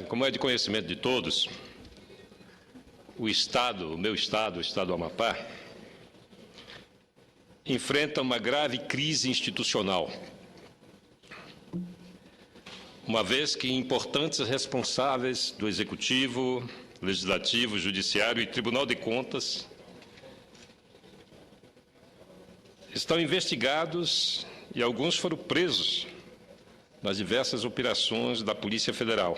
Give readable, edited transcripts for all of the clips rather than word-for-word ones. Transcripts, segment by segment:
Como é de conhecimento de todos, o meu estado, o estado do Amapá, enfrenta uma grave crise institucional, uma vez que importantes responsáveis do Executivo, Legislativo, Judiciário e Tribunal de Contas estão investigados e alguns foram presos nas diversas operações da Polícia Federal.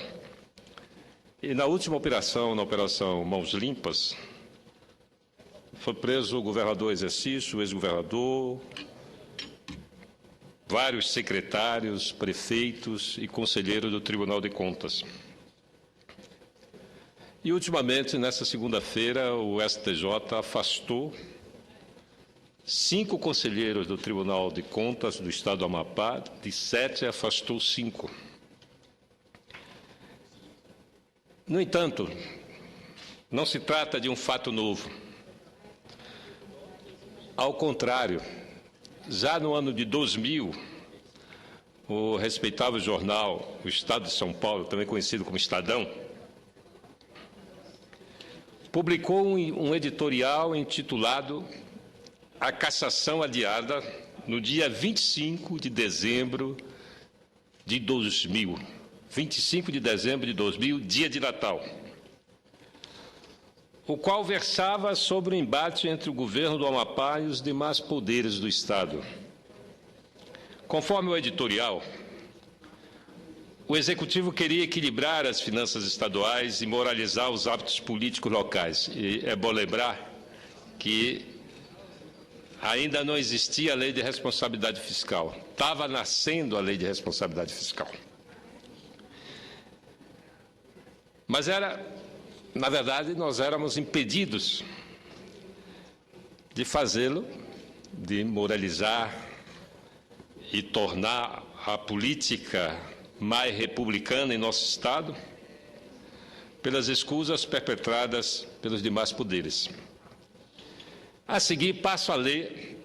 E na última operação, na Operação Mãos Limpas, foi preso o governador exercício, o ex-governador, vários secretários, prefeitos e conselheiros do Tribunal de Contas. E, ultimamente, nessa segunda-feira, o STJ afastou 5 conselheiros do Tribunal de Contas do Estado do Amapá, de 7 afastou 5. No entanto, não se trata de um fato novo. Ao contrário, já no ano de 2000, o respeitável jornal O Estado de São Paulo, também conhecido como Estadão, publicou um editorial intitulado A Cassação Adiada, no dia 25 de dezembro de 2000. 25 de dezembro de 2000, dia de Natal, o qual versava sobre o embate entre o governo do Amapá e os demais poderes do Estado. Conforme o editorial, o Executivo queria equilibrar as finanças estaduais e moralizar os hábitos políticos locais. E é bom lembrar que ainda não existia a lei de responsabilidade fiscal. Estava nascendo a lei de responsabilidade fiscal. Mas na verdade, nós éramos impedidos de fazê-lo, de moralizar e tornar a política mais republicana em nosso Estado, pelas escusas perpetradas pelos demais poderes. A seguir, passo a ler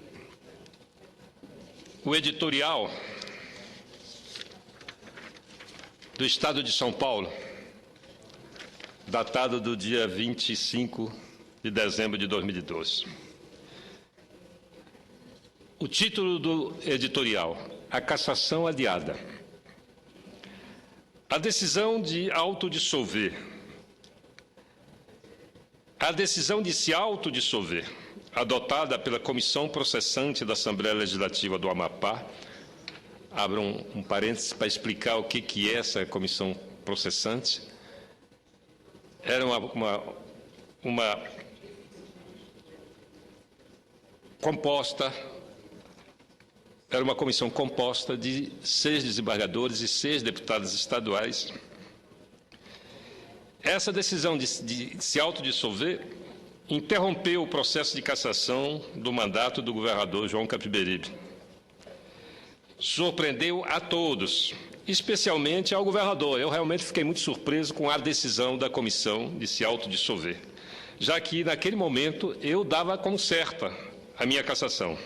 o editorial do Estado de São Paulo, datado do dia 25 de dezembro de 2012. O título do editorial: A Cassação Adiada. A decisão de se autodissolver, adotada pela Comissão Processante da Assembleia Legislativa do Amapá, abro um parênteses para explicar o que é essa comissão processante. Era uma comissão composta de 6 desembargadores e 6 deputados estaduais. Essa decisão de se autodissolver interrompeu o processo de cassação do mandato do governador João Capiberibe. Surpreendeu a todos, especialmente ao governador. Eu realmente fiquei muito surpreso com a decisão da comissão de se autodissolver, já que, naquele momento, eu dava como certa a minha cassação.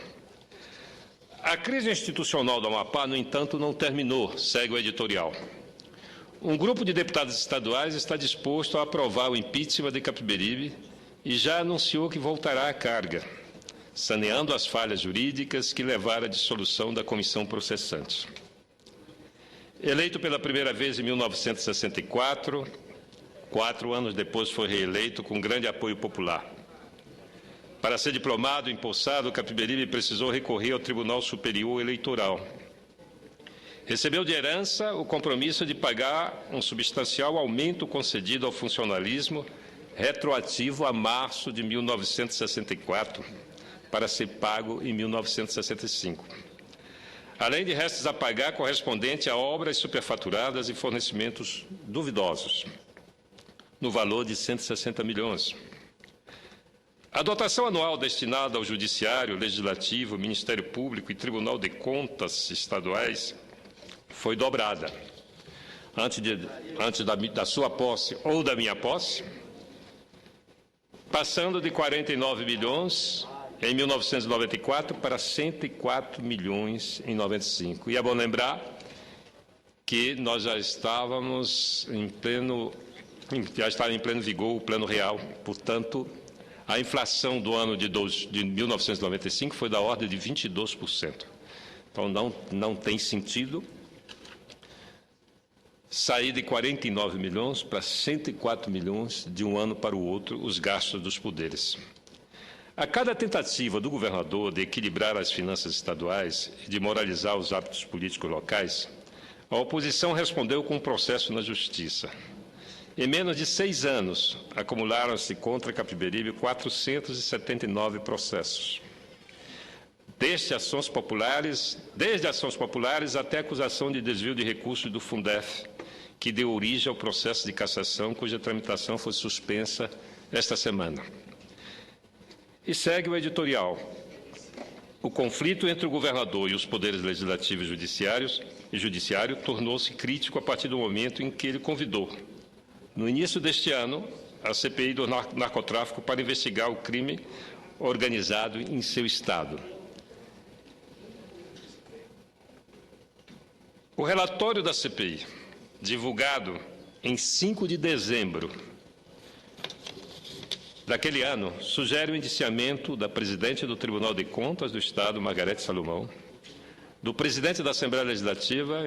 A crise institucional do Amapá, no entanto, não terminou, segue o editorial. Um grupo de deputados estaduais está disposto a aprovar o impeachment de Capiberibe e já anunciou que voltará à carga, saneando as falhas jurídicas que levaram à dissolução da comissão processante. Eleito pela primeira vez em 1964, 4 anos depois foi reeleito com grande apoio popular. Para ser diplomado e empossado, Capiberibe precisou recorrer ao Tribunal Superior Eleitoral. Recebeu de herança o compromisso de pagar um substancial aumento concedido ao funcionalismo, retroativo a março de 1964, para ser pago em 1965. Além de restos a pagar correspondente a obras superfaturadas e fornecimentos duvidosos, no valor de 160 milhões. A dotação anual destinada ao Judiciário, Legislativo, Ministério Público e Tribunal de Contas estaduais foi dobrada. Antes da sua posse ou da minha posse, passando de 49 milhões em 1994 para 104 milhões em 95. E é bom lembrar que nós já estava em pleno vigor o Plano Real. Portanto, a inflação do ano de 1995 foi da ordem de 22%. Então, não tem sentido sair de 49 milhões para 104 milhões de um ano para o outro os gastos dos poderes. A cada tentativa do governador de equilibrar as finanças estaduais e de moralizar os hábitos políticos locais, a oposição respondeu com um processo na Justiça. Em menos de 6 anos, acumularam-se contra Capiberibe 479 processos. Desde ações populares até acusação de desvio de recursos do Fundef, que deu origem ao processo de cassação, cuja tramitação foi suspensa esta semana. E segue o editorial. O conflito entre o governador e os poderes legislativo e judiciário tornou-se crítico a partir do momento em que ele convidou, no início deste ano, a CPI do narcotráfico para investigar o crime organizado em seu Estado. O relatório da CPI, divulgado em 5 de dezembro daquele ano, sugere o indiciamento da presidente do Tribunal de Contas do Estado, Margarete Salomão, do presidente da Assembleia Legislativa,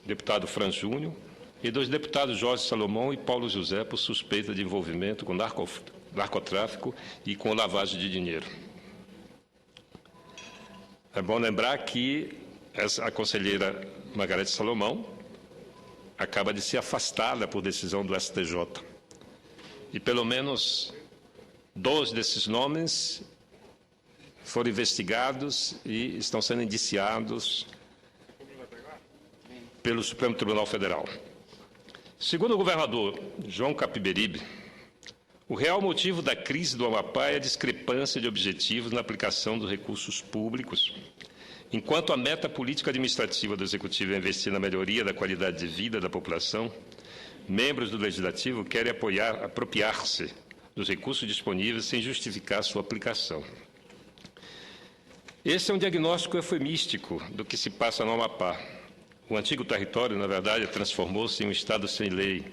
deputado Franz Júnior, e dos deputados Jorge Salomão e Paulo José por suspeita de envolvimento com narcotráfico e com lavagem de dinheiro. É bom lembrar que a conselheira Margarete Salomão acaba de ser afastada por decisão do STJ. E pelo menos 2 desses nomes foram investigados e estão sendo indiciados pelo Supremo Tribunal Federal. Segundo o governador João Capiberibe, o real motivo da crise do Amapá é a discrepância de objetivos na aplicação dos recursos públicos. Enquanto a meta política administrativa do Executivo é investir na melhoria da qualidade de vida da população, membros do Legislativo querem apropriar-se dos recursos disponíveis sem justificar sua aplicação. Esse é um diagnóstico eufemístico do que se passa no Amapá. O antigo território, na verdade, transformou-se em um Estado sem lei,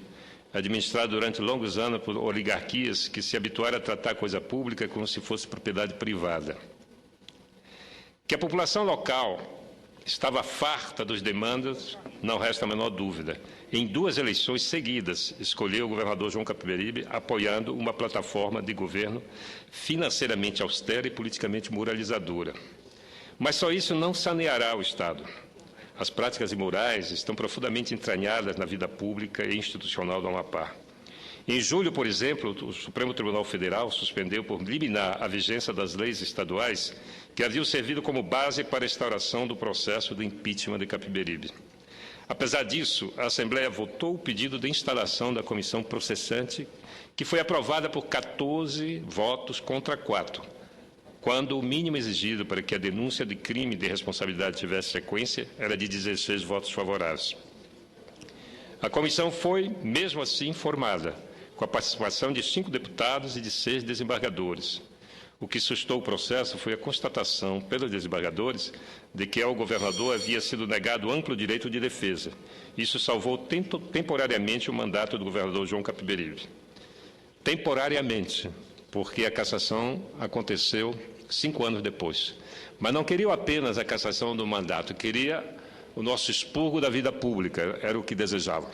administrado durante longos anos por oligarquias que se habituaram a tratar a coisa pública como se fosse propriedade privada. Que a população local estava farta dos demandas, não resta a menor dúvida. Em 2 eleições seguidas, escolheu o governador João Capiberibe apoiando uma plataforma de governo financeiramente austera e politicamente moralizadora. Mas só isso não saneará o Estado. As práticas imorais estão profundamente entranhadas na vida pública e institucional do Amapá. Em julho, por exemplo, o Supremo Tribunal Federal suspendeu por liminar a vigência das leis estaduais que haviam servido como base para a instauração do processo de impeachment de Capiberibe. Apesar disso, a Assembleia votou o pedido de instalação da comissão processante, que foi aprovada por 14 votos contra 4, quando o mínimo exigido para que a denúncia de crime de responsabilidade tivesse sequência era de 16 votos favoráveis. A comissão foi, mesmo assim, formada, com a participação de 5 deputados e de 6 desembargadores. O que suscitou o processo foi a constatação pelos desembargadores de que ao governador havia sido negado amplo direito de defesa. Isso salvou temporariamente o mandato do governador João Capiberibe. Temporariamente, porque a cassação aconteceu 5 anos depois. Mas não queriam apenas a cassação do mandato, queria o nosso expurgo da vida pública, era o que desejavam.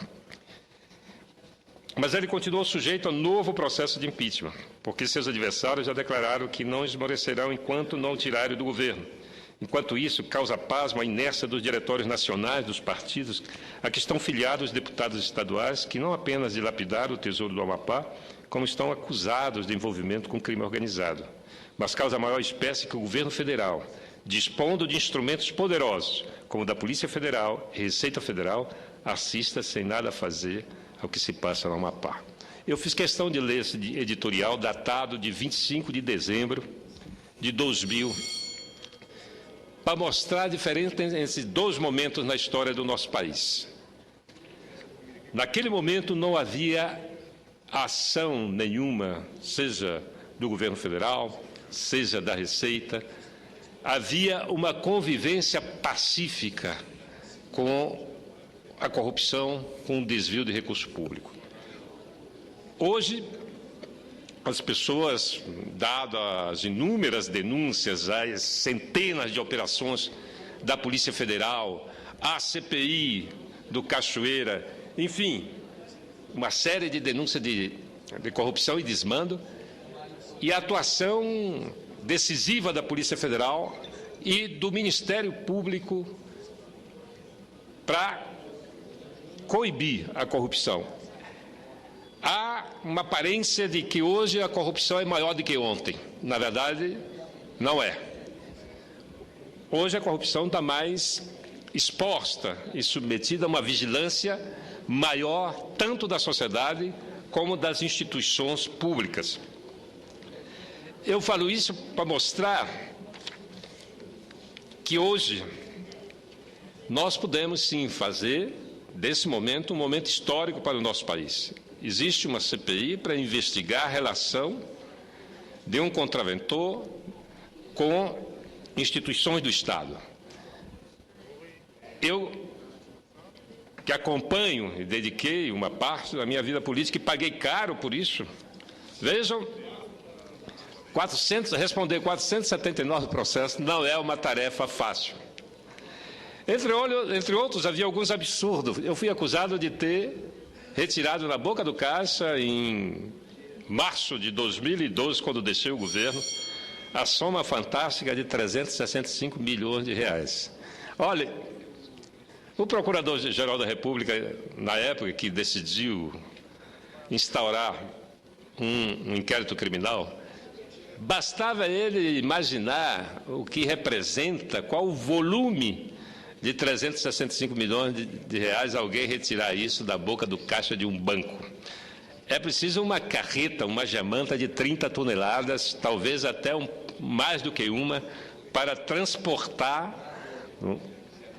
Mas ele continuou sujeito a novo processo de impeachment, porque seus adversários já declararam que não esmorecerão enquanto não o tirarem do governo. Enquanto isso, causa pasmo a inércia dos diretórios nacionais dos partidos a que estão filiados deputados estaduais que não apenas dilapidaram o tesouro do Amapá, como estão acusados de envolvimento com crime organizado. Mas causa maior espécie que o governo federal, dispondo de instrumentos poderosos, como o da Polícia Federal e Receita Federal, assista sem nada a fazer ao que se passa no Amapá. Eu fiz questão de ler esse editorial datado de 25 de dezembro de 2000, para mostrar a diferença entre esses 2 momentos na história do nosso país. Naquele momento não havia ação nenhuma, seja do governo federal, seja da Receita. Havia uma convivência pacífica com a corrupção com o desvio de recurso público. Hoje, as pessoas, dadas as inúmeras denúncias, as centenas de operações da Polícia Federal, a CPI do Cachoeira, enfim, uma série de denúncias de corrupção e desmando, e a atuação decisiva da Polícia Federal e do Ministério Público para coibir a corrupção. Há uma aparência de que hoje a corrupção é maior do que ontem. Na verdade, não é. Hoje a corrupção está mais exposta e submetida a uma vigilância maior, tanto da sociedade como das instituições públicas. Eu falo isso para mostrar que hoje nós podemos sim fazer desse momento um momento histórico para o nosso país. Existe uma CPI para investigar a relação de um contraventor com instituições do Estado. Eu, que acompanho e dediquei uma parte da minha vida política e paguei caro por isso, vejam, responder 479 processos não é uma tarefa fácil. Entre outros, havia alguns absurdos. Eu fui acusado de ter retirado na boca do caixa, em março de 2012, quando deixei o governo, a soma fantástica de 365 milhões de reais. Olha, o Procurador-Geral da República, na época que decidiu instaurar um inquérito criminal, bastava ele imaginar o que representa, qual o volume de 365 milhões de reais, alguém retirar isso da boca do caixa de um banco. É preciso uma carreta, uma jamanta de 30 toneladas, talvez até mais do que uma, para transportar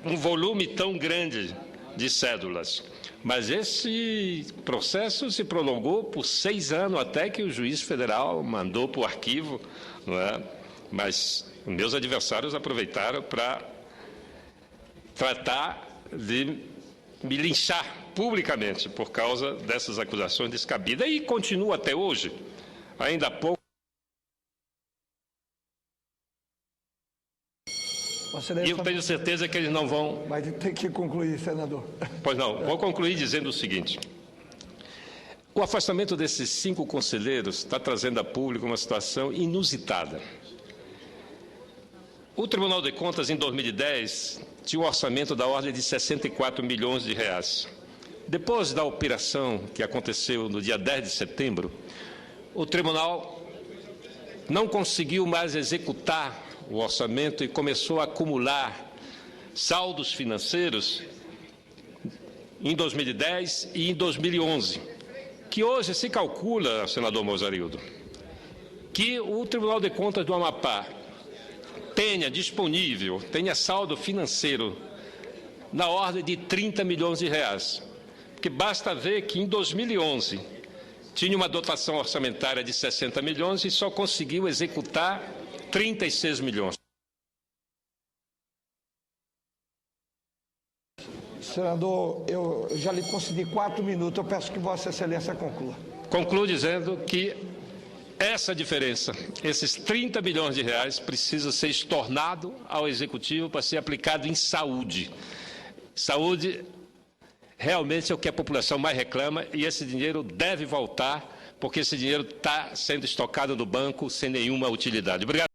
um volume tão grande de cédulas. Mas esse processo se prolongou por 6 anos, até que o juiz federal mandou para o arquivo, não é? Mas meus adversários aproveitaram para tratar de me linchar publicamente por causa dessas acusações descabidas. E continua até hoje. Ainda há pouco. E eu tenho certeza que eles não vão... Vai ter que concluir, senador. Pois não, vou concluir dizendo o seguinte. O afastamento desses 5 conselheiros está trazendo a público uma situação inusitada. O Tribunal de Contas, em 2010, tinha um orçamento da ordem de 64 milhões de reais. Depois da operação que aconteceu no dia 10 de setembro, o Tribunal não conseguiu mais executar o orçamento e começou a acumular saldos financeiros em 2010 e em 2011, que hoje se calcula, senador Mozarildo, que o Tribunal de Contas do Amapá tenha saldo financeiro na ordem de 30 milhões de reais. Porque basta ver que em 2011 tinha uma dotação orçamentária de 60 milhões e só conseguiu executar 36 milhões. Senador, eu já lhe concedi 4 minutos. Eu peço que Vossa Excelência conclua. Concluo dizendo que essa diferença, esses 30 milhões de reais, precisa ser estornado ao Executivo para ser aplicado em saúde. Saúde realmente é o que a população mais reclama e esse dinheiro deve voltar, porque esse dinheiro está sendo estocado no banco sem nenhuma utilidade. Obrigado.